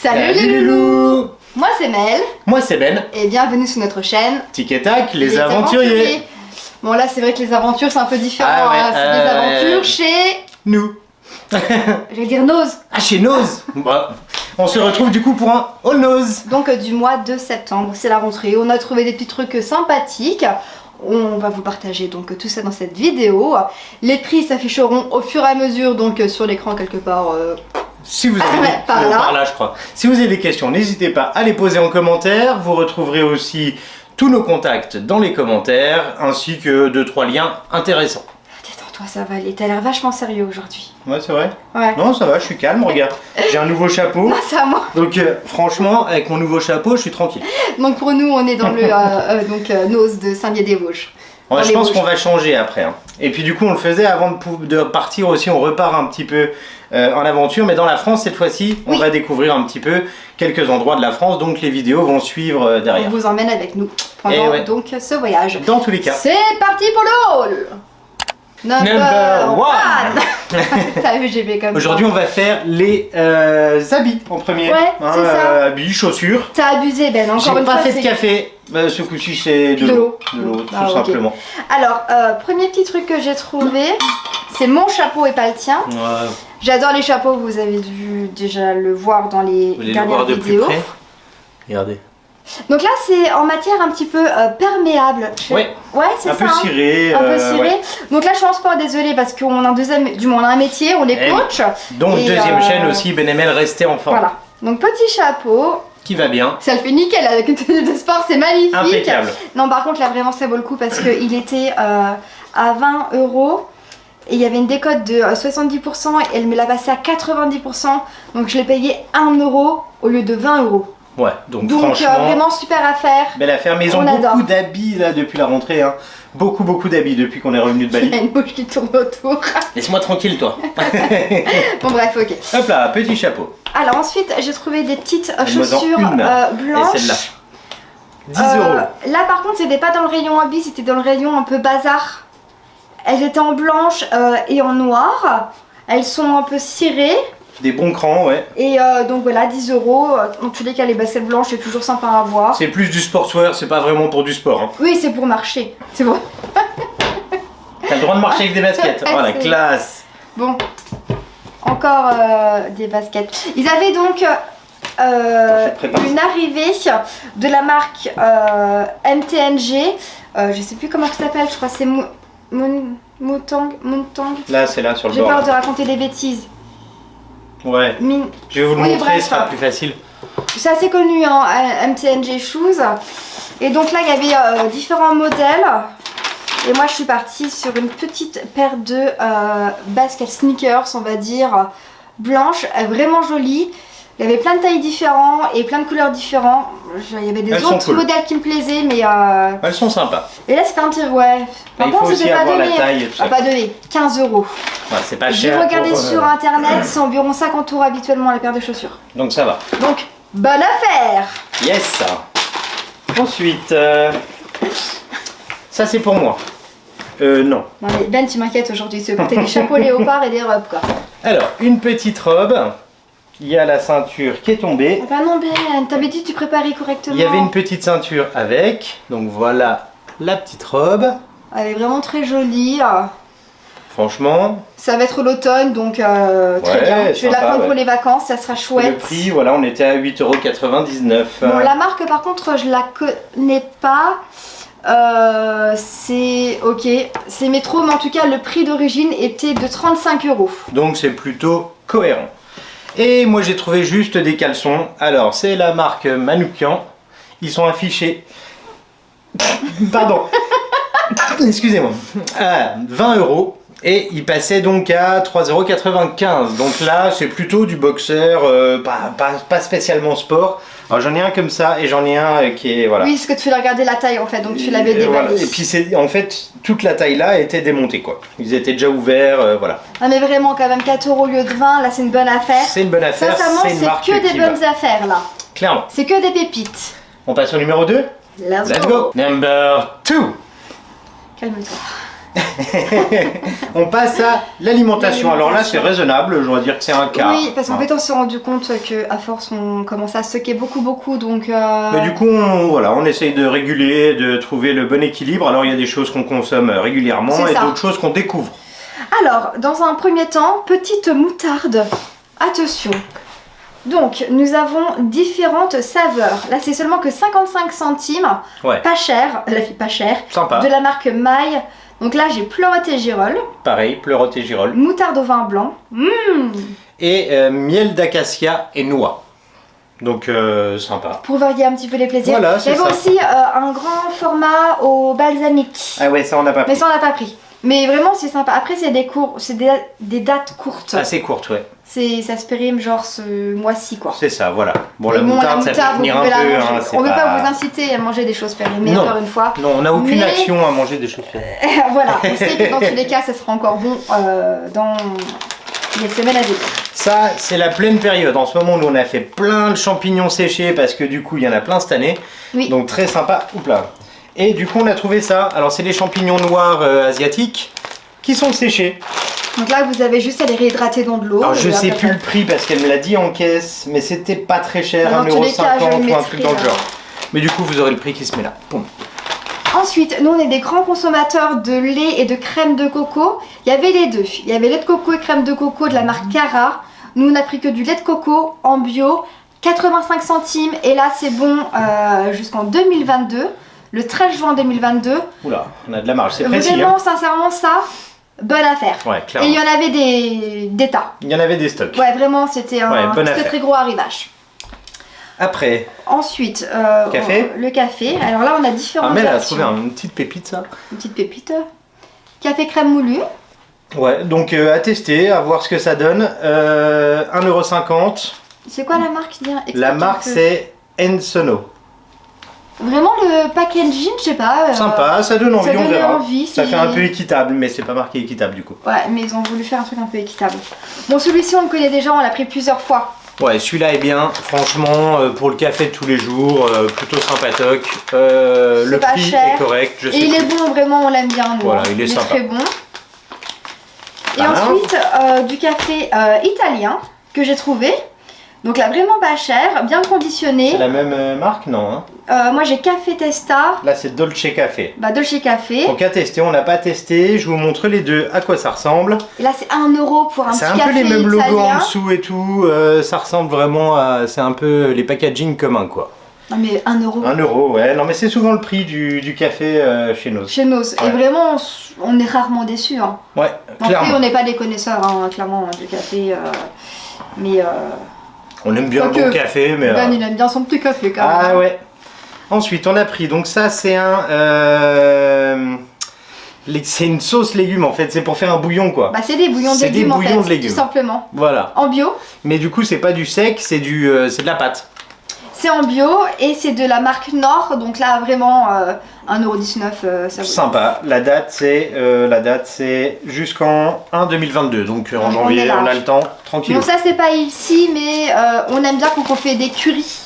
Salut les loulous. Moi c'est Mel. Moi c'est Ben. Et bienvenue sur notre chaîne Tic et tac, les aventuriers. Bon là c'est vrai que les aventures c'est un peu différent, Ah ouais, hein. C'est des aventures chez... nous. J'allais dire Nose. Ah, chez Nose. Bah, on se retrouve du coup pour un All Nose. Donc du mois de septembre, c'est la rentrée. On a trouvé des petits trucs sympathiques. On va vous partager donc tout ça dans cette vidéo. Les prix s'afficheront au fur et à mesure donc sur l'écran quelque part. Si vous avez par là je crois. Si vous avez des questions, n'hésitez pas à les poser en commentaire. Vous retrouverez aussi tous nos contacts dans les commentaires, ainsi que 2-3 liens intéressants. Détends-toi, ça va aller. T'as l'air vachement sérieux aujourd'hui. Ouais, c'est vrai. Ouais. Non, ça va, je suis calme, regarde. J'ai un nouveau chapeau. Ah, c'est à moi. Donc franchement, avec mon nouveau chapeau, je suis tranquille. Donc pour nous, on est dans le Nose de Saint-Dié-des-Vosges. Ouais, je pense qu'on va changer après. Hein. Et puis du coup, on le faisait avant de partir aussi. On repart un petit peu en aventure. Mais dans la France, cette fois-ci, on va découvrir un petit peu quelques endroits de la France. Donc les vidéos vont suivre derrière. On vous emmène avec nous pendant donc ce voyage. Dans tous les cas. C'est parti pour le haul. Number one. T'as vu, j'ai fait comme ça. Aujourd'hui, on va faire les habits en premier. Ouais, c'est ça. Habits, chaussures. T'as abusé, Ben. Encore J'ai une pas fois, fait de café. Ce coup-ci, c'est de l'eau. De l'eau, tout simplement. Alors, premier petit truc que j'ai trouvé, c'est mon chapeau et pas le tien. Ouais. J'adore les chapeaux, vous avez dû déjà le voir dans les dernières vidéos. Plus près. Regardez. Donc là, c'est en matière un petit peu perméable. Ouais. Ouais, c'est ça. Un peu ciré. Un peu ciré. Ouais. Donc là, je suis en sport, désolée, parce qu'on a on a un métier, on est coach. Donc deuxième chaîne aussi, Ben et Mel, restez en forme. Voilà. Donc petit chapeau. Qui va bien. Ça le fait nickel avec une tenue de sport, c'est magnifique. Impeccable. Non, par contre, là, vraiment, ça vaut le coup parce qu'il était à 20 €. Et il y avait une décote de 70% et elle me l'a passé à 90%. Donc je l'ai payé 1 € au lieu de 20 €. Ouais, donc franchement, vraiment super affaire. Belle affaire, mais ils ont beaucoup d'habits là depuis la rentrée. Hein. Beaucoup d'habits depuis qu'on est revenu de Bali. Il y a une bouche qui tourne autour. Laisse-moi tranquille, toi. Bon, bref, ok. Hop là, petit chapeau. Alors ensuite, j'ai trouvé des petites chaussures blanches. Et celle-là 10 €. Là, par contre, c'était pas dans le rayon habits, c'était dans le rayon un peu bazar. Elles étaient en blanche et en noir. Elles sont un peu cirées. Des bons crans, ouais. Et donc voilà, 10 €. En tous les cas, les baskets blanches, c'est toujours sympa à avoir. C'est plus du sportswear, c'est pas vraiment pour du sport. Hein. Oui, c'est pour marcher. C'est bon. T'as le droit de marcher avec des baskets. Oh la classe. Bon, encore des baskets. Ils avaient donc une arrivée de la marque MTNG. Je sais plus comment ça s'appelle, je crois que c'est Moutang. Là, c'est là sur le bord. J'ai peur de raconter des bêtises. Ouais. Je vais vous le montrer, ce sera plus facile. C'est assez connu, hein, MTNG Shoes. Et donc là, il y avait différents modèles. Et moi, je suis partie sur une petite paire de baskets sneakers, on va dire, blanches, vraiment jolies. Il y avait plein de tailles différentes et plein de couleurs différentes. Il y avait des autres modèles qui me plaisaient, mais... Elles sont sympas. Et là, c'était un petit... Ouais. Par contre, c'était pas donné. La taille et tout ça. Pas donné. 15 €. Ouais, c'est pas cher. J'ai regardé sur internet, c'est environ 50 € habituellement la paire de chaussures. Donc ça va. Donc, bonne affaire. Yes. Ensuite, ça c'est pour moi. Non. Non mais Ben, tu m'inquiètes aujourd'hui, tu veux porter des chapeaux léopards et des robes quoi. Alors, une petite robe. Il y a la ceinture qui est tombée. Ah bah non Ben, t'avais dit que tu préparais correctement. Il y avait une petite ceinture avec. Donc voilà la petite robe. Elle est vraiment très jolie. Franchement. Ça va être l'automne donc très bien. Je vais la prendre pour les vacances, ça sera chouette. Le prix, voilà, on était à 8,99 €. Bon, la marque par contre, je la connais pas. C'est ok, c'est Métro, mais en tout cas le prix d'origine était de 35 €. Donc c'est plutôt cohérent. Et moi j'ai trouvé juste des caleçons. Alors c'est la marque Manoukian. Ils sont affichés. Pardon. Excusez-moi. À 20 €. Et ils passaient donc à 3,95 €. Donc là c'est plutôt du boxer, pas spécialement sport. Alors j'en ai un comme ça et j'en ai un qui est voilà. Oui, parce que tu l'as regardé la taille en fait, donc tu l'avais déballé. Voilà. Et puis c'est en fait toute la taille là était démontée quoi. Ils étaient déjà ouverts, voilà. Ah mais vraiment quand même 4 € au lieu de 20, là c'est une bonne affaire. C'est une bonne affaire. Sincèrement, c'est que des bonnes affaires là. Clairement. C'est que des pépites. On passe au numéro 2. Let's go. Number 2. Calme-toi. On passe à l'alimentation. Alors là, c'est raisonnable, je dois dire que c'est un quart. Oui, parce qu'en fait, on s'est rendu compte qu'à force, on commence à stocker beaucoup, donc... Mais du coup, on essaye de réguler, de trouver le bon équilibre. Alors, il y a des choses qu'on consomme régulièrement et d'autres choses qu'on découvre. Alors, dans un premier temps, petite moutarde. Attention. Donc, nous avons différentes saveurs. Là, c'est seulement que 55 centimes. Ouais. Pas cher, la fille pas cher. Sympa. De la marque Maille. Donc là, j'ai pleurote et girole. Pareil, pleurote et girole. Moutarde au vin blanc. Et miel d'acacia et noix. Donc, sympa. Pour varier un petit peu les plaisirs. Voilà, Il y c'est avait ça. aussi un grand format au balsamique. Ah ouais, ça, on n'a pas pris. Mais ça, on n'a pas pris. Mais vraiment, c'est sympa. Après, c'est des dates courtes. Assez courte, ouais. Ça se périme genre ce mois-ci, quoi. C'est ça, voilà. Bon, Mais la moutarde, ça peut tenir vous un pouvez la peu. manger. Hein, On ne veut pas vous inciter à manger des choses périmées, Non. encore une fois. Non, on n'a aucune Mais- action à manger des choses périmées. Voilà, on sait que dans tous les cas, ça sera encore bon dans les semaines à venir. Ça, c'est la pleine période. En ce moment, nous, on a fait plein de champignons séchés parce que du coup, il y en a plein cette année. Oui. Donc, très sympa. Oups là. Et du coup, on a trouvé ça. Alors, c'est des champignons noirs asiatiques qui sont séchés. Donc là, vous avez juste à les réhydrater dans de l'eau. Alors, je Et sais après, plus le prix parce qu'elle me l'a dit en caisse, mais c'était pas très cher, Dans tous les cas, je 1,50 le € ou un truc dans le mettrai, genre. Mais du coup, vous aurez le prix qui se met là. Boum. Ensuite, nous on est des grands consommateurs de lait et de crème de coco. Il y avait les deux. Il y avait lait de coco et crème de coco de la marque Cara. Nous on a pris que du lait de coco en bio, 85 centimes. Et là c'est bon jusqu'en 2022, le 13 juin 2022. Oula, on a de la marge, c'est précis. Vraiment, Hein. sincèrement, ça, bonne affaire. Ouais, Et clairement. il y en avait des tas. Il y en avait des stocks. Ouais, vraiment, c'était un bonne très affaire. très gros arrivage. Après, Ensuite, Café. le café. Alors là, on a différentes Mel a versions. trouvé une petite pépite, ça. Une petite pépite. Café crème moulu. Ouais, donc à tester, à voir ce que ça donne. 1,50 €. C'est quoi la marque? Dis, explique La un marque, peu. c'est Ensono. Vraiment le packaging, je sais pas. Sympa, ça donne envie, ça on donne verra. envie, Ça c'est- fait un peu équitable, mais c'est pas marqué équitable du coup. Ouais, mais ils ont voulu faire un truc un peu équitable. Bon, celui-ci, on le connaît déjà, on l'a pris plusieurs fois. Ouais, celui-là est bien, franchement, pour le café de tous les jours, plutôt sympatoque. Le pas prix cher. est correct, je sais Et il est plus. bon, vraiment, on l'aime bien. Nous, Voilà, hein. il est sympa. très bon. Et Pas mal. ensuite, du café italien que j'ai trouvé. Donc là, vraiment pas cher, bien conditionné. C'est la même marque, non hein? Moi, j'ai Café Testa, Là, c'est Dolce Café. Dolce Café. Donc à tester, on n'a pas testé, je vous montre les deux, à quoi ça ressemble. Et là, c'est 1 € pour un petit C'est un café peu les mêmes logos en italien. dessous et tout, ça ressemble vraiment à... C'est un peu les packaging communs quoi. Non, mais 1 €. 1 €, ouais, non mais c'est souvent le prix du café chez nous. Chez Nos. Ouais. Et vraiment, on est rarement déçus. Hein. Ouais, Après, clairement. on n'est pas des connaisseurs, hein, clairement, du café. Mais On aime bien le Quoique, bon café, mais... Ben, il aime bien son petit café quand même. Ah ouais. Ensuite, on a pris, donc ça c'est un... c'est une sauce légumes en fait, c'est pour faire un bouillon quoi. Bah, c'est des bouillons de C'est des légumes en bouillons fait, de légumes. tout simplement. Voilà. En bio, Mais du coup, c'est pas du sec, c'est de la pâte. c'est en bio et c'est de la marque Nord, donc là vraiment 1,19 €, ça vaut. Sympa. La date c'est jusqu'en 1 2022, donc en On est janvier, large. on a le temps, tranquille. Donc ça c'est pas ici, mais on aime bien quand on fait des currys.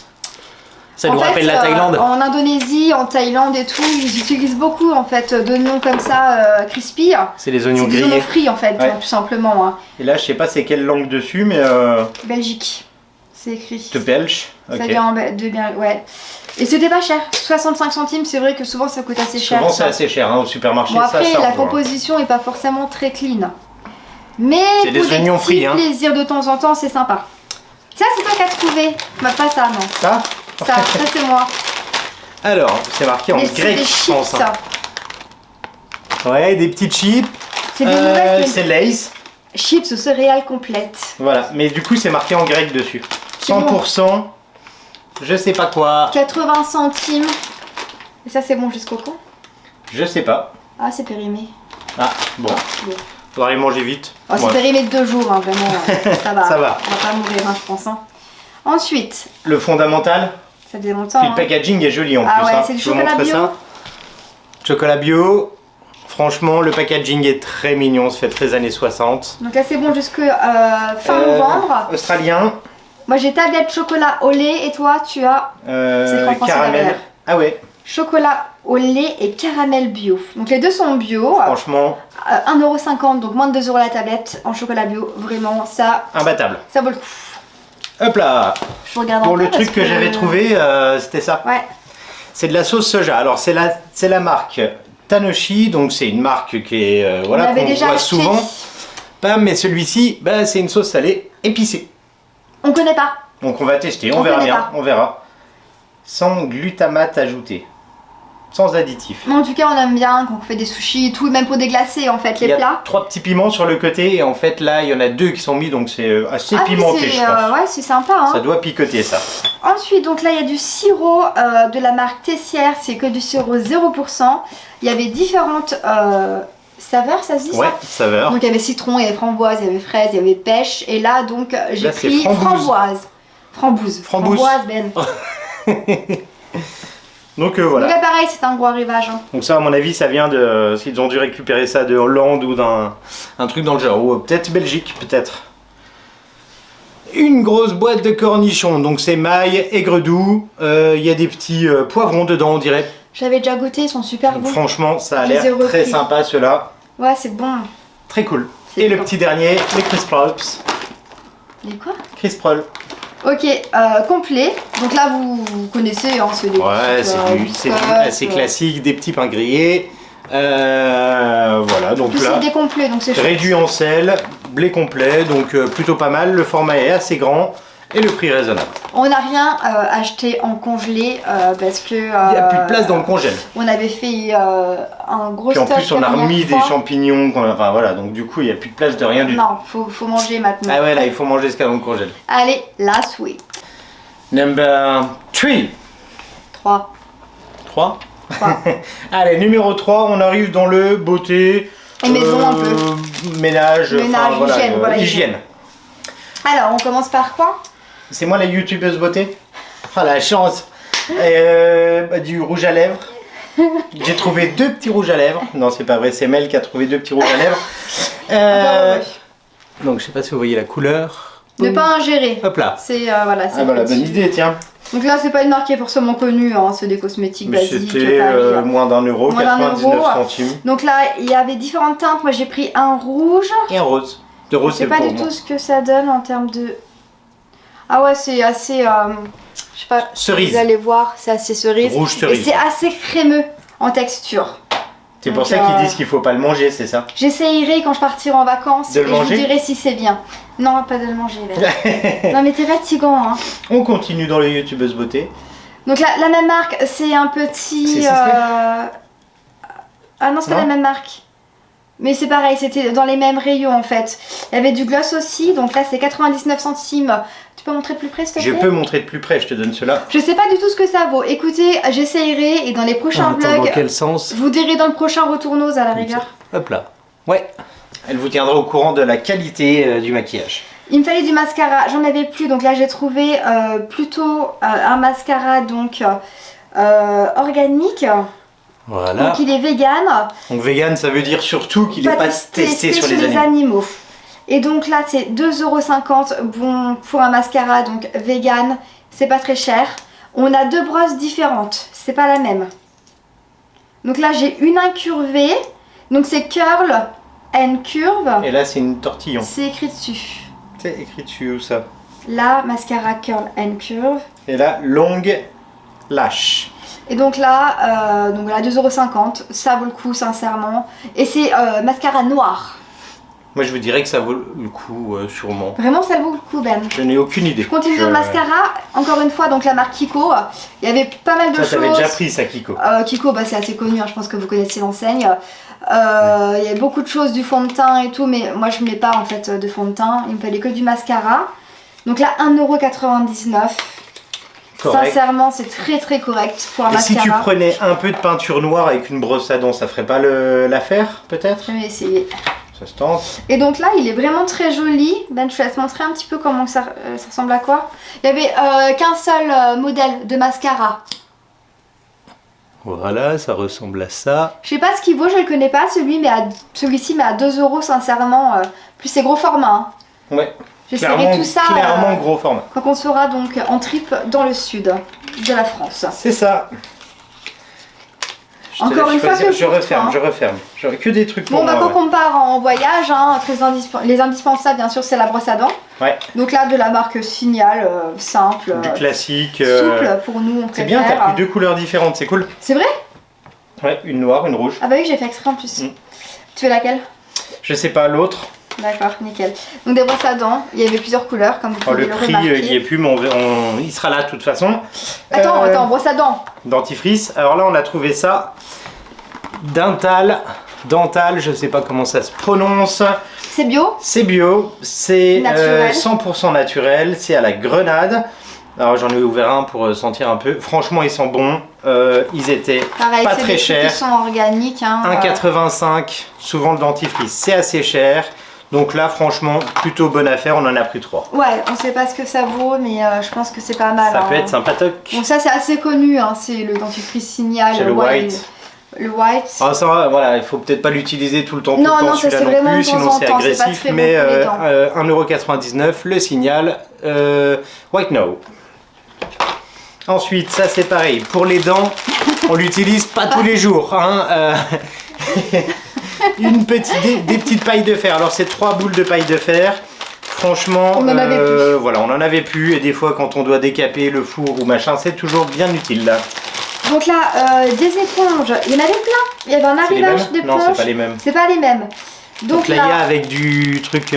Ça En nous fait, rappelle la Thaïlande. En Indonésie, en Thaïlande et tout, ils utilisent beaucoup en fait d'oignons comme ça, crispy. C'est les C'est oignons des oignons grillés. frits en fait, Ouais. tout simplement. Hein. Et là, je sais pas c'est quelle langue dessus, mais Belgique, c'est écrit. de belge. Ça Ok. vient de bien, ouais. Et c'était pas cher, 65 centimes, c'est vrai que souvent ça coûte assez cher. Souvent, c'est ça. assez cher hein, au supermarché. Bon après, ça la rejoint. composition est pas forcément très clean. Mais C'est pour des oignons petits frits, hein. plaisirs de temps en temps, c'est sympa. Ça, c'est toi qui as trouvé. Bah, pas ça, non. Ça Ça c'est moi. Alors, c'est marqué en Mais c'est grec, des je chips, pense. ça. Ouais, des petites chips. C'est des nouvelles C'est Lay's. chips aux céréales complètes. Voilà, mais du coup, c'est marqué en grec dessus. C'est bon. 100%, je sais pas quoi. 80 centimes. Et ça, c'est bon jusqu'au quand? Je sais pas. Ah, c'est périmé. Ah, bon. Bon. Faudra les manger vite. Oh, c'est Ouais. périmé de 2 jours, hein, vraiment. Ça va. Ça va. On va pas mourir, hein, je pense. Hein. Ensuite, Le fondamental, ça faisait longtemps. puis le Hein. packaging est joli en Ah plus. ouais, hein. c'est du Je vous chocolat montre bio. ça. Chocolat bio. Franchement, le packaging est très mignon, ça fait très années 60. Donc là, c'est bon jusque fin novembre. Australien. Moi, j'ai tablette chocolat au lait et toi, tu as C'est en français Caramel. derrière. Ah ouais. chocolat au lait et caramel bio. Donc les deux sont bio. Franchement, 1,50€, donc moins de 2€ la tablette en chocolat bio. Vraiment, ça imbattable. vaut le coup. Hop là. Je regarde Pour un peu le truc parce que j'avais trouvé, c'était ça. Ouais. C'est de la sauce soja. Alors c'est la marque Tanoshi, donc c'est une marque qui est voilà, On avait qu'on déjà voit acheté. souvent. Bam, mais celui-ci, bah, c'est une sauce salée épicée. On connaît pas. Donc on va tester, on On verra connaît bien, pas. on verra. Sans glutamate ajouté, sans additif. Mais en tout cas, on aime bien quand on fait des sushis et tout, même pour déglacer en fait Il les y a plats. 3 petits piments sur le côté et en fait là il y en a 2 qui sont mis donc c'est assez Ah oui, pimenté c'est, je pense. ouais, c'est sympa. Hein. Ça doit picoter ça. Ensuite, donc là, il y a du sirop de la marque Tessière, c'est que du sirop 0%. Il y avait différentes saveurs, ça se dit Ouais, ça saveur. Donc il y avait citron, il y avait framboise, il y avait fraise, il y avait pêche. Et là, donc, j'ai Là, c'est pris framboise. Framboise. Framboise. Ben. Donc Donc voilà. là, pareil, c'est un gros arrivage. Hein. Donc ça à mon avis ça vient de... Ils ont dû récupérer ça de Hollande ou d'un truc dans le genre. Ou peut-être Belgique peut-être. Une grosse boîte de cornichons. Donc c'est maille, aigre doux. Il y a des petits poivrons dedans on dirait. J'avais déjà goûté, ils sont super Donc, bons. franchement ça a Je les ai l'air très repris. sympa ceux-là. Ouais, c'est bon. Très cool. C'est Et le bon. petit dernier, les Crisp Rolls. Les quoi Crisp Roll. Ok, complet. Donc là, vous connaissez, hein, c'est des Ouais, petites, c'est du biscottes, assez classique, des petits pains grillés. Voilà, En donc plus, là, c'est des complets, donc c'est chouette. réduit en sel, blé complet, donc plutôt pas mal. Le format est assez grand et le prix raisonnable. On n'a rien acheté en congelé parce que... Il n'y a plus de place dans le congèle. On avait fait un gros Puis en stock plus, on a dernière remis des fois. champignons, enfin voilà, donc du coup, il n'y a plus de place de rien du tout. Non, faut manger maintenant. Ah ouais, là, il faut manger ce qu'il y a dans le congèle. Allez, la suite. Number 3. 3. 3 3. Allez, numéro 3, on arrive dans le beauté, Et maison un peu. ménage, Ménage, enfin, hygiène, voilà, hygiène. Alors, on commence par quoi? C'est moi la youtubeuse beauté. Ah la chance. Du rouge à lèvres. J'ai trouvé 2 petits rouges à lèvres. Non, c'est pas vrai, c'est Mel qui a trouvé 2 petits rouges à lèvres. Donc je sais pas si vous voyez la couleur. Ne pas ingérer. Hop là. C'est voilà, c'est Ah bah la bonne petit. idée, tiens. Donc là, c'est pas une marque qui est forcément connue, hein, c'est des cosmétiques Mais basiques. c'était Paris. moins d'1 euro, Moins d'1 99 euro. centimes. Donc là, il y avait différentes teintes. Moi, j'ai pris un rouge. Et un rose. De Je rose, sais c'est pas pour du moi. tout ce que ça donne en termes de... Ah ouais, c'est assez... je sais pas, Cerise. vous allez voir, c'est assez cerise. Rouge Et cerise. c'est assez crémeux en texture. C'est pour Donc, ça qu'ils disent qu'il faut pas le manger, c'est ça? J'essayerai quand je partirai en vacances De et le je vous manger dirai si c'est bien. Non, pas de le manger. Là. Non mais t'es fatigant. Hein. On continue dans les youtubeuses beauté. Donc la même marque, c'est un petit... C'est Sisley Ah non, c'est pas Non la même marque. Mais c'est pareil, c'était dans les mêmes rayons en fait. Il y avait du gloss aussi, donc là c'est 99 centimes. Tu peux montrer de plus près s'il te Je plaît? peux montrer de plus près, je te donne cela. Je sais pas du tout ce que ça vaut. Écoutez, j'essayerai et dans les prochains Attends, dans vlogs, quel sens? je vous dirai dans le prochain retourneuse à la rigueur. Hop là. Ouais. Elle vous tiendra au courant de la qualité du maquillage. Il me fallait du mascara, j'en avais plus, donc là j'ai trouvé plutôt un mascara donc organique. Voilà. Donc il est vegan. Donc vegan, ça veut dire surtout qu'il n'est pas testé sur les animaux. animaux. Et donc là c'est 2,50 € bon, pour un mascara donc vegan, c'est pas très cher. On a 2 brosses différentes, c'est pas la même. Donc là j'ai une incurvée, donc c'est curl and curve, Et là, c'est une tortillon. c'est écrit dessus. C'est écrit dessus où ça? Là mascara curl and curve. Et là, longue lash. Et donc là 2,50 €, ça vaut le coup sincèrement. Et c'est mascara noir. Moi, je vous dirais que ça vaut le coup, sûrement. Vraiment ça vaut le coup Ben. Je n'ai aucune idée. Je continue dans le mascara, encore une fois donc la marque Kiko. Il y avait pas mal de Ça, choses. t'avais déjà pris ça, Kiko. Kiko bah, c'est assez connu, hein, je pense que vous connaissez l'enseigne. Il y avait beaucoup de choses, du fond de teint et tout, mais moi je ne mets pas en fait de fond de teint. Il me fallait que du mascara. Donc là 1,99 €. Correct. Sincèrement c'est très très correct pour un Et si mascara. tu prenais un peu de peinture noire avec une brosse à dents, ça ferait pas l'affaire, peut-être? Je vais essayer. Ça se tente. Et donc là, il est vraiment très joli. Ben, je vais te montrer un petit peu comment ça ressemble à quoi. Il n'y avait qu'un seul modèle de mascara. Voilà, ça ressemble à ça. Je sais pas ce qu'il vaut, je le connais pas celui-ci, mais à 2 € sincèrement. Plus c'est gros format. Hein. Ouais. J'essaierai tout ça Clairement gros format. quand on sera donc en trip dans le sud de la France. C'est ça. te Encore laisse une fois choisir. que pour toi, hein. Je referme. J'aurais que des trucs pour Bon, moi. bah, quand ouais. on part en voyage, hein, les indispensables, bien sûr, c'est la brosse à dents. Ouais. Donc là, de la marque Signal, simple, Du classique. souple pour nous, on C'est préfère. bien, t'as pris deux couleurs différentes, c'est cool. C'est vrai? Ouais, une noire, une rouge. Ah bah oui, j'ai fait exprès en plus. Mm. Tu veux laquelle? Je sais pas, l'autre. D'accord, nickel. Donc des brosses à dents, il y avait plusieurs couleurs, comme vous Oh, pouvez le le prix, remarquer. il y est plus, mais il sera là de toute façon. Attends, brosse à dents. Dentifrice. Alors là, on a trouvé ça. Dental, je sais pas comment ça se prononce. C'est bio? C'est bio, c'est Naturel. 100% naturel, c'est à la grenade. Alors j'en ai ouvert un pour sentir un peu. Franchement, ils sont bons. Ils étaient Pareil, pas c'est très des trucs chers. qui sont organiques. Hein, 1,85. Souvent le dentifrice, c'est assez cher. Donc là, franchement, plutôt bonne affaire. On en a pris 3. Ouais, on sait pas ce que ça vaut, mais je pense que c'est pas mal. Ça hein. peut être sympatoque. Bon, ça c'est assez connu, hein, c'est le dentifrice Signal. C'est le white. Le white. Ah, ça, voilà, il faut peut-être pas l'utiliser tout le temps, Non, non, ça, celui-là c'est non vraiment plus, de temps sinon en c'est temps, c'est pas agressif. très bon Mais pour les dents. 1,99€, le Signal, White No. Ensuite, ça c'est pareil, pour les dents, on l'utilise pas tous les jours. Hein, des petites pailles de fer. Alors c'est 3 boules de paille de fer. Franchement, On en avait plus. voilà, on en avait plus. Et des fois, quand on doit décaper le four ou machin, c'est toujours bien utile là. Donc là, des éponges, il y en avait plein. Il y avait un C'est les arrivage mêmes? Non, d'éponges. c'est pas les mêmes. C'est pas les mêmes. Donc là, il y a avec du truc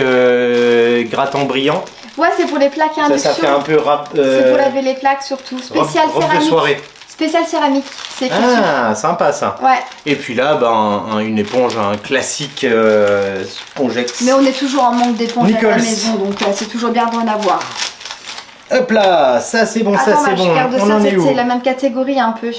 grattant brillant. Ouais, c'est pour les plaques à induction. Ça fait un peu rap. C'est pour laver les plaques surtout. Spécial robe de céramique. soirée. Spécial céramique. C'est écrit Ah, sympa ça. dessus. Ouais. Et puis là, une éponge, un classique Spongex. Mais on est toujours en manque d'éponges à la Nichols. maison, donc c'est toujours bien d'en avoir. Hop là, ça c'est bon, ça Attends, c'est je bon. regarde On ça, en est où? c'est la même catégorie un peu.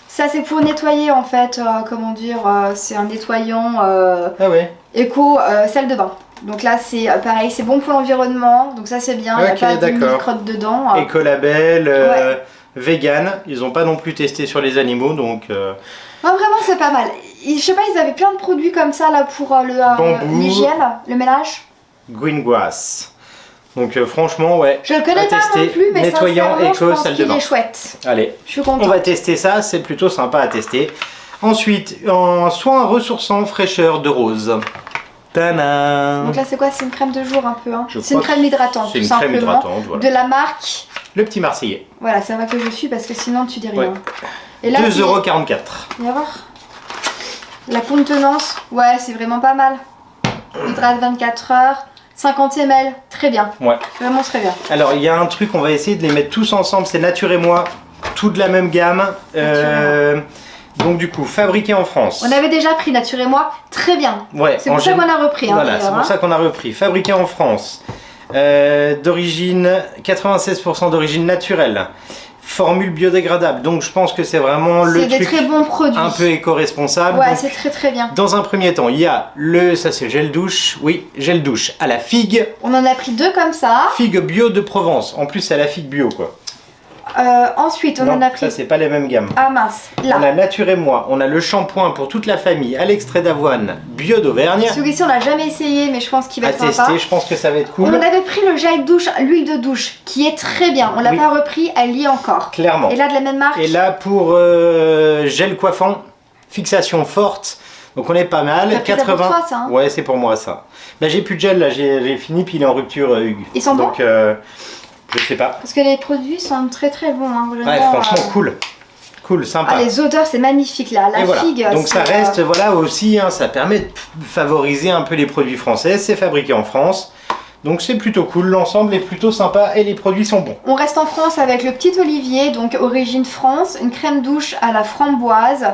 Ça c'est pour nettoyer en fait, comment dire, c'est un nettoyant Ah ouais. éco salle de bain. Donc là c'est pareil, c'est bon pour l'environnement, donc ça c'est bien, il n'y a Ok, pas de d'accord. microbes dedans. Écolabel, Ouais. vegan. Ils n'ont pas non plus testé sur les animaux, donc Non, vraiment c'est pas mal. Je sais pas, ils avaient plein de produits comme ça là pour Bambou. l'hygiène, le ménage. green grass. Donc franchement, ouais. Je le connais à pas tester. non plus, mais Nettoyant sincèrement, je éco pense salle de qu'il bain. est chouette. Allez, Je suis on contente. va tester ça, c'est plutôt sympa à tester. Ensuite, un soin ressourçant fraîcheur de rose. Tadam. Donc là c'est quoi? C'est une crème de jour un peu. Hein. Je C'est une crois crème hydratante c'est tout une crème simplement. hydratante, voilà. De la marque. Le petit Marseillais. Voilà, c'est vrai que je suis parce que sinon tu dis rien. Ouais. Et là, 2,44€. viens voir. La contenance, ouais, c'est vraiment pas mal. Hydrate 24 heures, 50 ml, très bien. Ouais. Vraiment très bien. Alors, il y a un truc, on va essayer de les mettre tous ensemble. C'est Nature et moi, tout de la même gamme. Donc, du coup, fabriqué en France. On avait déjà pris Nature et moi, très bien. Ouais, C'est pour ça qu'on a repris. Hein, Voilà, c'est d'ailleurs, pour hein. ça qu'on a repris. Fabriqué en France. D'origine, 96% d'origine naturelle. Formule biodégradable. Donc, je pense que c'est vraiment le C'est des truc très bons produits. un peu éco-responsable. Ouais, Donc, c'est très très bien. dans un premier temps, il y a ça c'est gel douche. Oui, gel douche à la figue. On en a pris deux comme ça. Figue bio de Provence. En plus, c'est à la figue bio, quoi. Ensuite, on non, en a pris. ça, c'est pas les mêmes gammes. Ah mince, là. On a Nature et moi. On a le shampoing pour toute la famille à l'extrait d'avoine bio d'Auvergne. Celui-ci, on l'a jamais essayé, mais je pense qu'il va À être tester, sympa. je pense que ça va être cool. On avait pris le gel douche, l'huile de douche, qui est très bien. On l'a Oui. pas repris, elle y est encore. Clairement. Et là, de la même marque. Et là, pour gel coiffant, fixation forte. Donc on est pas mal. T'as pris ça pour toi, ça, hein Ouais, c'est pour moi ça. Là, j'ai plus de gel, là, j'ai fini, puis il est en rupture, Hugues. Ils sont Donc, je sais pas. Parce que les produits sont très très bons. Hein, vraiment, Ouais, franchement, cool. Cool, sympa. Ah, les odeurs, c'est magnifique là. La Et voilà. figue. Donc ça c'est, reste, voilà aussi, hein, ça permet de favoriser un peu les produits français. C'est fabriqué en France. Donc c'est plutôt cool, l'ensemble est plutôt sympa et les produits sont bons. On reste en France avec le petit Olivier, donc origine France, une crème douche à la framboise,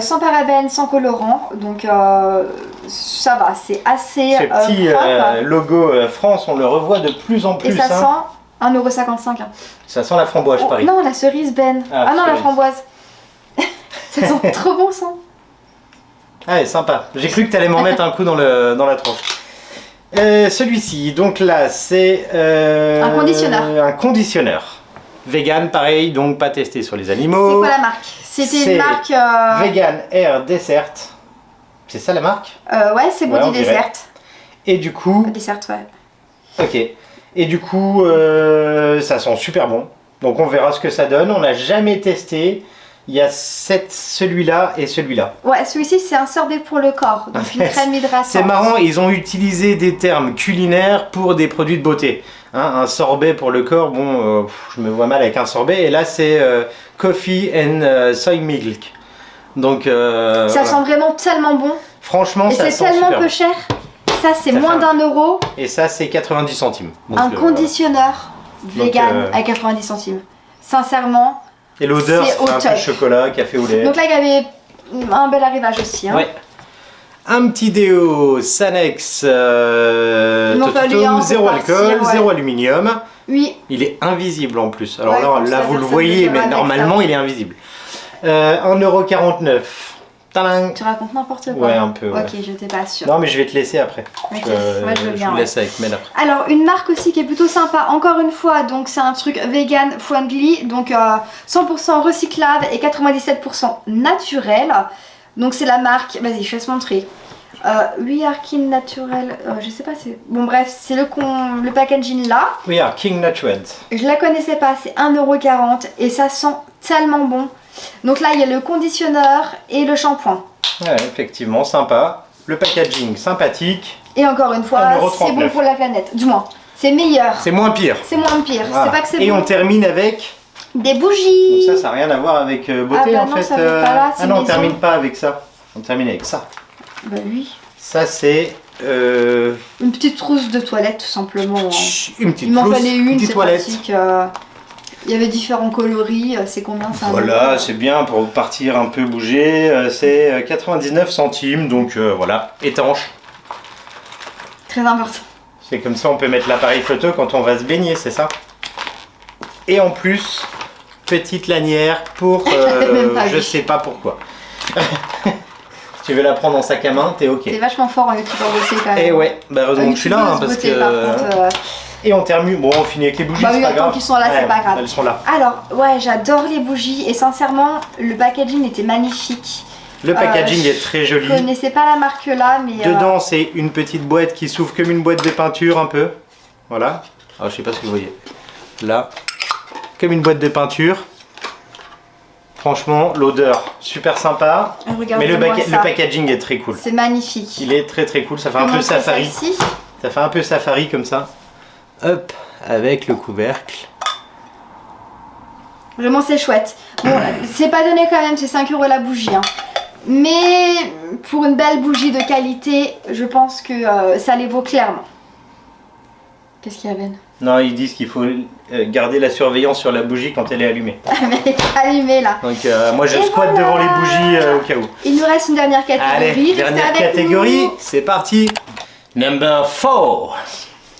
sans parabènes, sans colorant, donc ça va, c'est assez Ce petit propre. logo France, on le revoit de plus en plus. Et ça hein. sent 1,55 €. Hein. Ça sent la framboise, je parie. Non, la cerise Ben. Ah, Non, la cerise. framboise. Ça sent trop bon ça. Ah ouais, sympa. J'ai cru que tu allais m'en mettre un coup dans la tronche. Celui-ci, donc là, c'est Un conditionneur. Un conditionneur. Vegan, pareil, donc pas testé sur les C'est animaux. quoi la marque? C'était C'est une marque. Vegan Air Dessert. C'est ça la marque? Ouais, c'est Ouais, Body on dirait. Dessert. Et du coup, Dessert, ouais. ok. Et du coup, ça sent super bon. Donc on verra ce que ça donne. On n'a jamais testé. Il y a celui-là et celui-là. Ouais, celui-ci c'est un sorbet pour le corps, donc une crème hydratante. C'est marrant, ils ont utilisé des termes culinaires pour des produits de beauté. Hein, un sorbet pour le corps, bon, je me vois mal avec un sorbet. Et là, c'est coffee and soy milk. Donc, ça sent vraiment tellement bon. Franchement, et ça c'est sent tellement super peu bon. cher. Ça, c'est moins d'1 €. Et ça, c'est 90 centimes. Donc, un conditionneur vegan à 90 centimes. Sincèrement. Et l'odeur, c'est ça fait un peu chocolat, café au lait. Donc là, il y avait un bel arrivage aussi. Hein. Ouais. Un petit déo Sanex zéro alcool, zéro aluminium. Oui. Il est invisible en plus. Alors Ouais, là vous le voyez, mais normalement il est invisible. 1,49 €. Tadam. Tu racontes n'importe quoi. Ouais, un peu. Ouais. Ok, je t'ai pas sûr. Non, mais je vais te laisser après. Ok, moi je veux bien. vous laisse avec Mel après. Alors, une marque aussi qui est plutôt sympa, encore une fois, donc c'est un truc vegan friendly, donc 100% recyclable et 97% naturel. Donc c'est la marque, vas-y, je vais te montrer. We are King Naturel, je sais pas, c'est. Bon, bref, c'est le packaging là. We are King Naturel. Je la connaissais pas, c'est 1,40 € et ça sent tellement bon. Donc là, il y a le conditionneur et le shampoing. Ouais, effectivement, sympa. Le packaging sympathique. Et encore une fois, c'est bon pour la planète. Du moins, c'est meilleur. C'est moins pire. C'est moins pire. Voilà. C'est pas que c'est bon. Et on termine avec des bougies. Donc ça n'a rien à voir avec beauté bah en non, fait. Ça fait pas là, ah non, on termine pas avec ça. On termine avec ça. Bah oui. Ça c'est une petite trousse de toilette tout simplement. Une petite Il m'en trousse, fallait une, c'est toilette. pratique. Il y avait différents coloris. C'est combien ça? Voilà, c'est bien pour partir un peu bouger. C'est 99 centimes, donc voilà, étanche. Très important. C'est comme ça, on peut mettre l'appareil photo quand on va se baigner, c'est ça. Et en plus, petite lanière pour je sais pas pourquoi. Si tu veux la prendre en sac à main, t'es ok. T'es vachement fort en youtubeur bosser quand même. Et ouais, bah heureusement que je suis là, hein, parce beauté, que. Par contre, Et on termine, bon on finit avec les bougies, bah c'est oui, pas attends grave. qu'ils sont là, c'est pas grave. Elles sont là. Alors, ouais, j'adore les bougies et sincèrement, le packaging était magnifique. Le packaging est très joli. Je connaissais pas la marque là, mais. Dedans, c'est une petite boîte qui s'ouvre comme une boîte de peinture un peu. Voilà. Alors je sais pas si vous voyez. Là, comme une boîte de peinture. Franchement, l'odeur super sympa. Mais le packaging est très cool. C'est magnifique. Il est très très cool. Ça fait un peu safari. Ça fait un peu safari comme ça. Hop, avec le couvercle. Vraiment, c'est chouette. Bon, c'est pas donné quand même, c'est 5 € la bougie. Hein. Mais pour une belle bougie de qualité, je pense que ça les vaut clairement. Qu'est-ce qu'il y a, Ben? Non, ils disent qu'il faut garder la surveillance sur la bougie quand elle est allumée. Mais elle est allumée là. Donc moi je squatte devant les bougies au cas où. Il nous reste une dernière catégorie. Allez, dernière catégorie, c'est parti. Number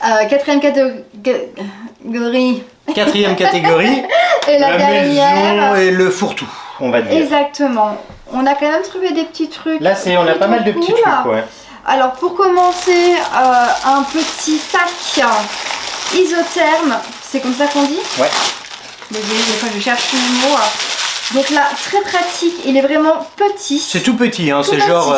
4. Quatrième catégorie. Quatrième catégorie. Et la dernière. maison et le fourre-tout, on va dire. Exactement. On a quand même trouvé des petits trucs. Là, on a pas mal de petits trucs, ouais. Alors, pour commencer, un petit sac isotherme. C'est comme ça qu'on dit? Ouais. Désolée, des fois je cherche le mot. Donc là, très pratique. Il est vraiment petit. C'est tout petit, hein. C'est genre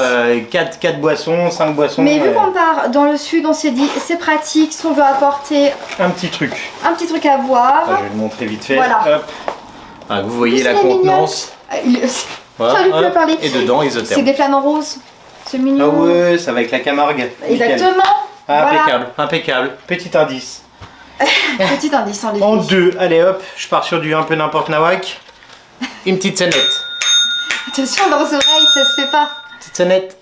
4 boissons, 5 boissons. Mais vu qu'on part dans le sud, on s'est dit c'est pratique si on veut apporter un petit truc à boire. Je vais le montrer vite fait. Voilà. Hop. Ah, vous voyez la contenance. Voilà. Parler. Et dedans, isotherme. C'est des flamants roses. C'est mignon. Ah ouais, ça va avec la Camargue. Exactement. Ah, voilà. impeccable, impeccable. Petit indice. Petit indice en En deux, allez hop, je pars sur du un peu n'importe nawak. Une petite sonnette. Attention, dans les oreilles, ça se fait pas. Petite sonnette.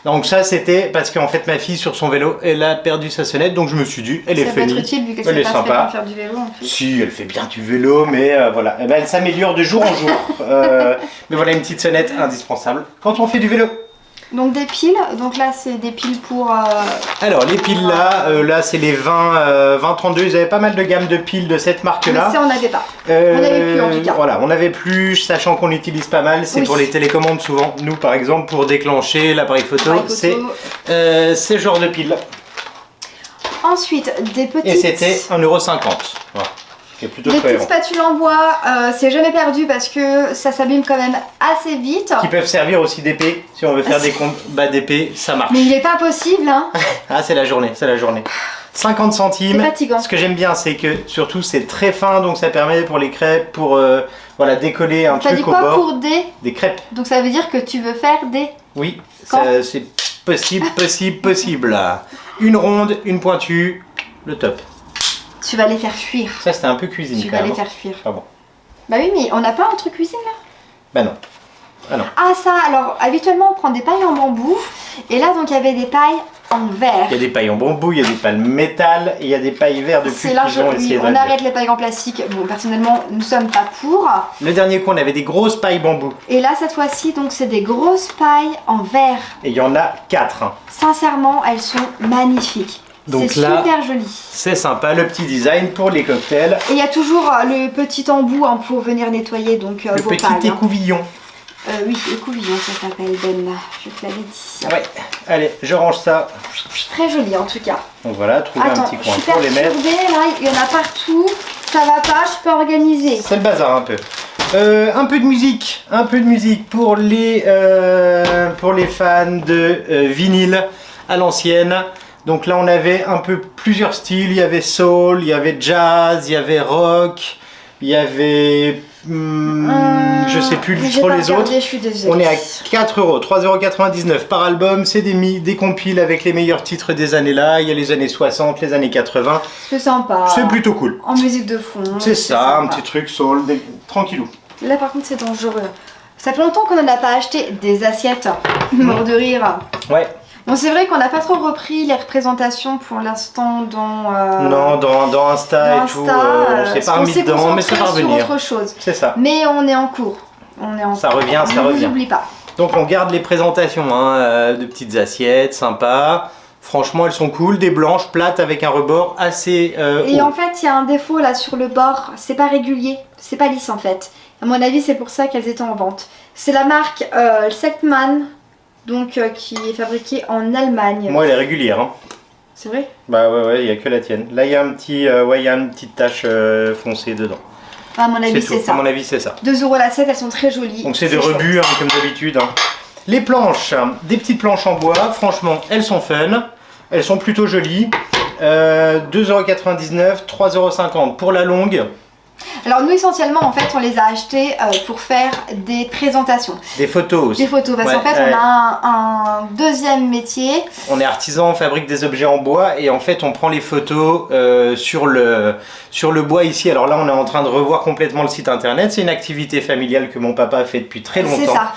Donc ça c'était parce qu'en fait ma fille sur son vélo, elle a perdu sa sonnette, donc je me suis dit, elle est funny. Ça peut être utile vu qu'elle est sait pas sympa. faire du vélo en plus. Si, elle fait bien du vélo, mais voilà. Eh ben, elle s'améliore de jour en jour. Mais voilà, une petite sonnette indispensable quand on fait du vélo. Donc des piles, donc là c'est des piles pour... Alors les piles là c'est les 2032, ils avaient pas mal de gamme de piles de cette marque là. Mais ça on n'avait pas, on n'avait plus en tout cas. Voilà, on n'avait plus, sachant qu'on utilise pas mal, c'est pour les télécommandes souvent. Nous par exemple pour déclencher l'appareil photo, c'est ces genres de piles. Ensuite des petites... Et c'était 1,50 €. Voilà. Plutôt des cohérent. petites spatules en bois, c'est jamais perdu parce que ça s'abîme quand même assez vite. Qui peuvent servir aussi d'épée, si on veut faire des combats d'épée, ça marche. Mais il est pas possible hein. Ah c'est la journée, c'est la journée. 50 centimes. C'est fatigant. Ce que j'aime bien, c'est que surtout c'est très fin, donc ça permet pour les crêpes, pour voilà, décoller un T'as dit truc au quoi bord. pour Des crêpes. Donc ça veut dire que tu veux faire des... Oui, Quand c'est possible. Une ronde, une pointue, le top. Tu vas les faire fuir. Ça c'était un peu cuisine Tu quand vas même. les faire fuir. Ah bon. Bah oui, mais on n'a pas un truc cuisine là? Bah non. Ah non. Ah ça, alors habituellement on prend des pailles en bambou. Et là donc il y avait des pailles en verre. Il y a des pailles en bambou, il y a des pailles métal, et il y a des pailles verres depuis C'est là, qu'ils ont essayé de on réduire. arrête les pailles en plastique. Bon, personnellement, nous sommes pas pour. Le dernier coup, on avait des grosses pailles bambou. Et là, cette fois-ci, donc c'est des grosses pailles en verre. Et il y en a 4. Sincèrement, elles sont magnifiques. Donc C'est là, super joli. c'est sympa, le petit design pour les cocktails. Et il y a toujours le petit embout hein, pour venir nettoyer donc Le vos petit pailles. Hein. écouvillon. Oui, écouvillon, ça s'appelle Ben là. Je te l'avais dit. Ouais, allez, je range ça. Très joli en tout cas. Donc voilà, trouver Attends, un petit je coin suis pour les mettre. perturbée là, il y en a partout. Ça va pas, je suis pas organisée. C'est le bazar un peu. Un peu de musique pour les fans de vinyle à l'ancienne. Donc là on avait un peu plusieurs styles, il y avait soul, il y avait jazz, il y avait rock, il y avait je sais plus trop les autres. Je suis désolée. On est à 4 euros, 3,99 € par album, c'est des compiles avec les meilleurs titres des années là, il y a les années 60, les années 80. C'est sympa. C'est plutôt cool. En musique de fond. C'est ça, un sympa. petit truc soul, tranquillou. Là par contre c'est dangereux. Ça fait longtemps qu'on n'en a pas acheté des assiettes. Mort de rire. Ouais. Bon c'est vrai qu'on n'a pas trop repris les représentations pour l'instant dans... Non, dans Insta et tout, on s'est pas remis dedans, mais ça va revenir. Autre chose. C'est ça. Mais on est en cours. Ça revient, ça on revient. Ne oublie pas. Donc on garde les présentations de petites assiettes, sympas. Franchement, elles sont cool, des blanches, plates avec un rebord assez Et haut. en fait, il y a un défaut là sur le bord, c'est pas régulier, c'est pas lisse en fait. À mon avis, c'est pour ça qu'elles étaient en vente. C'est la marque Seltman, donc qui est fabriquée en Allemagne. Moi, elle est régulière. Hein. C'est vrai? Bah ouais, il n'y a que la tienne. Là, il y a un petit, il y a une petite tache foncée dedans. À mon avis, c'est ça. À mon avis, c'est ça. 2 € l'assiette, elles sont très jolies. Donc c'est de rebut, hein, comme d'habitude. Hein. Les planches, des petites planches en bois, franchement, elles sont fun. Elles sont plutôt jolies. 2,99 €, 3,50 € pour la longue. Alors nous essentiellement en fait on les a achetés pour faire des présentations. Des photos aussi. Des photos parce qu'en fait on a un deuxième métier. On est artisan, on fabrique des objets en bois et en fait on prend les photos sur le bois ici. Alors là on est en train de revoir complètement le site internet. C'est une activité familiale que mon papa fait depuis très longtemps. C'est ça.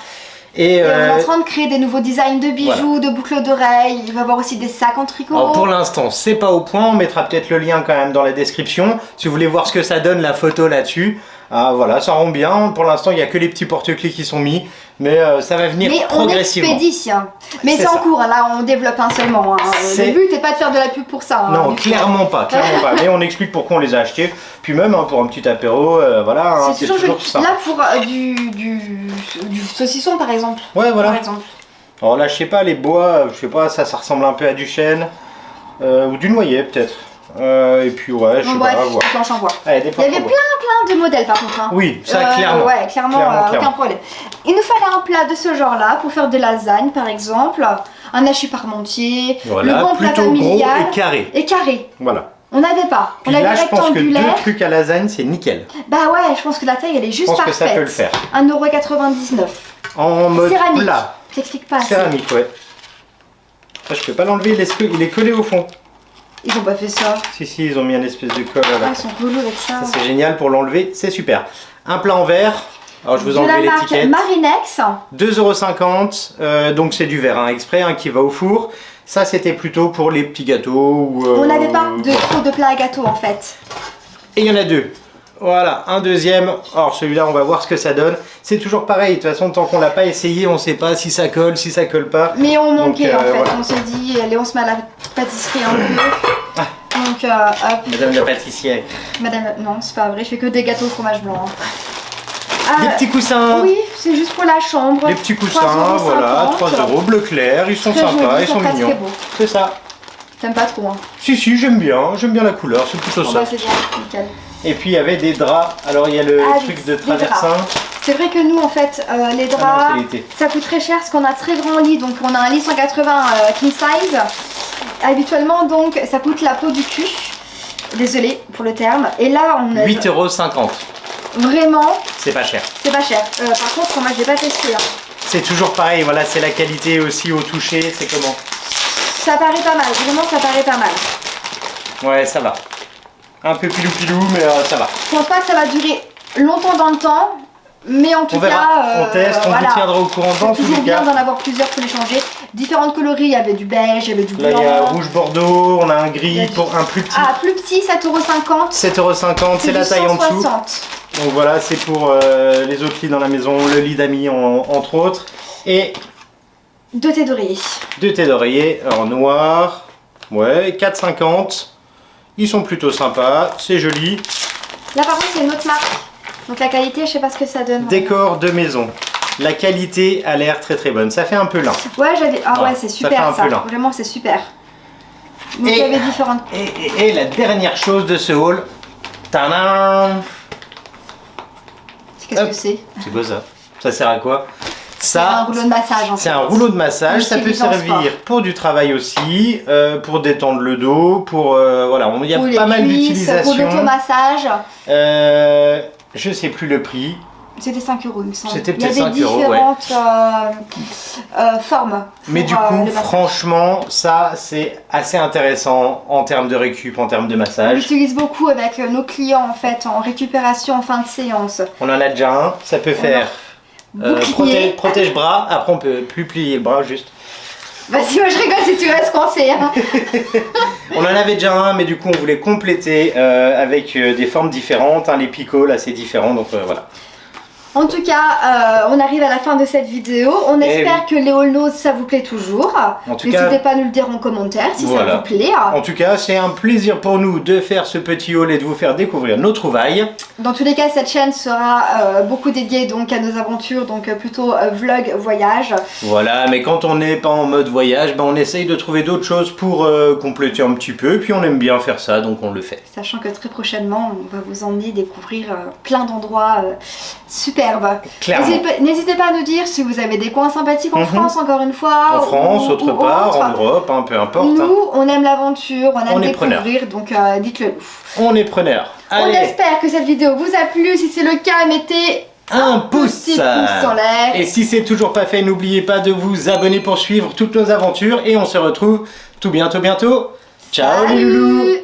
Et on est en train de créer des nouveaux designs de bijoux, de boucles d'oreilles. Il va y avoir aussi des sacs en tricot. Alors pour l'instant, c'est pas au point. On mettra peut-être le lien quand même dans la description. Si vous voulez voir ce que ça donne la photo là-dessus. Ah voilà, ça rend bien. Pour l'instant, il n'y a que les petits porte-clés qui sont mis. Mais ça va venir progressivement. On expédie. Mais c'est en cours. Là, on développe un seulement. Hein. Le but n'est pas de faire de la pub pour ça. Non, hein, clairement pas. Mais on explique pourquoi on les a achetés. Puis même pour un petit apéro, voilà. Hein, c'est toujours ça. Là, pour du saucisson par exemple. Ouais, voilà. Par exemple. Alors là, je sais pas, les bois, je sais pas, ça ressemble un peu à du chêne. Ou du noyer peut-être. Et puis ouais, je sais pas, à voir. Planche en bois. Allez, des il y avait plein de modèles par contre. Hein. Oui, ça clairement. Ouais, clairement. Aucun problème. Il nous fallait un plat de ce genre-là pour faire de lasagne par exemple. Un hachis parmentier. Voilà, le bon plat plutôt familial. gros et carré. Et carré. Voilà. On n'avait pas. Puis on avait là, je pense que 2 rectangulaire. trucs à lasagne, c'est nickel. Bah ouais, je pense que la taille, elle est juste parfaite. Je pense que ça peut le faire. 1,99 €. En mode céramique. plat. T'expliques pas assez. Céramique, ouais. Ça, je peux pas l'enlever, il est collé au fond. Ils ont pas fait ça. Si, ils ont mis un espèce de colle là. Ah, ils sont relous avec ça. Ça, c'est génial pour l'enlever, c'est super. Un plat en verre. Alors, je vous enlève l'étiquette. Marinex. 2,50 €. Donc, c'est du verre hein, exprès hein, qui va au four. Ça, c'était plutôt pour les petits gâteaux. Ou, on n'avait pas trop de plats à gâteau en fait. Et il y en a 2. Voilà, un deuxième. Alors celui-là, on va voir ce que ça donne. C'est toujours pareil. De toute façon, tant qu'on l'a pas essayé, on sait pas si ça colle, si ça colle pas. Mais on manquait en fait. Voilà. On s'est dit, allez, on se met à la pâtisserie un peu. Donc, hop. Madame la pâtissière. Madame, non, c'est pas vrai. Je fais que des gâteaux au fromage blanc. Des petits coussins. Oui, c'est juste pour la chambre. Des petits coussins, voilà, 3 € bleu clair. Ils sont très sympas, jolis, ils sont mignons. C'est ça. T'aimes pas trop, hein? Si, j'aime bien la couleur, c'est plutôt ça. Bah, c'est bien, nickel. Et puis il y avait des draps, alors il y a le truc de traversin. C'est vrai que nous en fait, les draps, ça coûte très cher parce qu'on a très grand lit, donc on a un lit 180 king size. habituellement donc ça coûte la peau du cul. Désolée pour le terme. Et là on a 8,50 €. Vraiment. C'est pas cher. C'est pas cher. Par contre moi je l'ai pas testé. Hein. C'est toujours pareil, voilà, c'est la qualité aussi au toucher, c'est comment? Ça paraît pas mal, vraiment ça paraît pas mal. Ouais, ça va. Un peu pilou-pilou, mais ça va. Je pense pas que ça va durer longtemps dans le temps, mais en tout cas... on teste, on vous tiendra au courant dans tous les cas. C'est toujours bien d'en avoir plusieurs pour les changer. Différentes coloris, il y avait du beige, il y avait du blanc. Là, il y a rouge bordeaux, on a un gris pour un plus petit. Ah, plus petit, 7,50 €. 7,50 €, c'est la taille en dessous. Donc voilà, c'est pour les autres lits dans la maison, le lit d'amis entre autres. Et 2 thés d'oreiller. 2 thés d'oreiller en noir. Ouais, 4,50 €. Ils sont plutôt sympas, c'est joli. Là par contre c'est une autre marque. Donc la qualité, je sais pas ce que ça donne. Décor de maison. La qualité a l'air très très bonne. Ça fait un peu lin. Ouais, j'avais. Ah ouais, c'est super ça. Vraiment, c'est super. Donc il y avait différentes. Et la dernière chose de ce haul. Tadam! Qu'est-ce que c'est? C'est quoi ça? Ça sert à quoi? C'est un rouleau de massage. C'est un rouleau de massage. Ça peut servir pour du travail aussi, pour détendre le dos, pour voilà, il y a pas mal d'utilisations. Pour l'automassage. Je sais plus le prix. C'était 5 €, il me semble. C'était peut-être 5 €, Il y avait différentes formes. Mais du coup, franchement, ça c'est assez intéressant en termes de récup, en termes de On massage. l'utilise beaucoup avec nos clients en fait, en récupération en fin de séance. On en a déjà un, ça peut faire protège bras, après on peut plus plier le bras juste. Vas-y, moi je rigole si tu restes coincé. Hein. On en avait déjà un, mais du coup on voulait compléter avec des formes différentes. Hein, les picots là c'est différent, donc voilà. En tout cas, on arrive à la fin de cette vidéo. On espère que les haul nose ça vous plaît toujours. N'hésitez pas à nous le dire en commentaire si ça vous plaît. En tout cas, c'est un plaisir pour nous de faire ce petit haul et de vous faire découvrir nos trouvailles. Dans tous les cas, cette chaîne sera beaucoup dédiée donc à nos aventures, donc plutôt vlog voyage. Voilà, mais quand on n'est pas en mode voyage, ben on essaye de trouver d'autres choses pour compléter un petit peu. Et puis on aime bien faire ça, donc on le fait. Sachant que très prochainement, on va vous emmener découvrir plein d'endroits super. N'hésitez pas à nous dire si vous avez des coins sympathiques en France, encore une fois. En France, autre part, en Europe, hein, peu importe. Nous, on aime l'aventure, on aime découvrir, donc dites-le nous. On est preneurs. On espère que cette vidéo vous a plu. Si c'est le cas, mettez un pouce en l'air. Et si c'est toujours pas fait, n'oubliez pas de vous abonner pour suivre toutes nos aventures. Et on se retrouve tout bientôt. Ciao les loulous!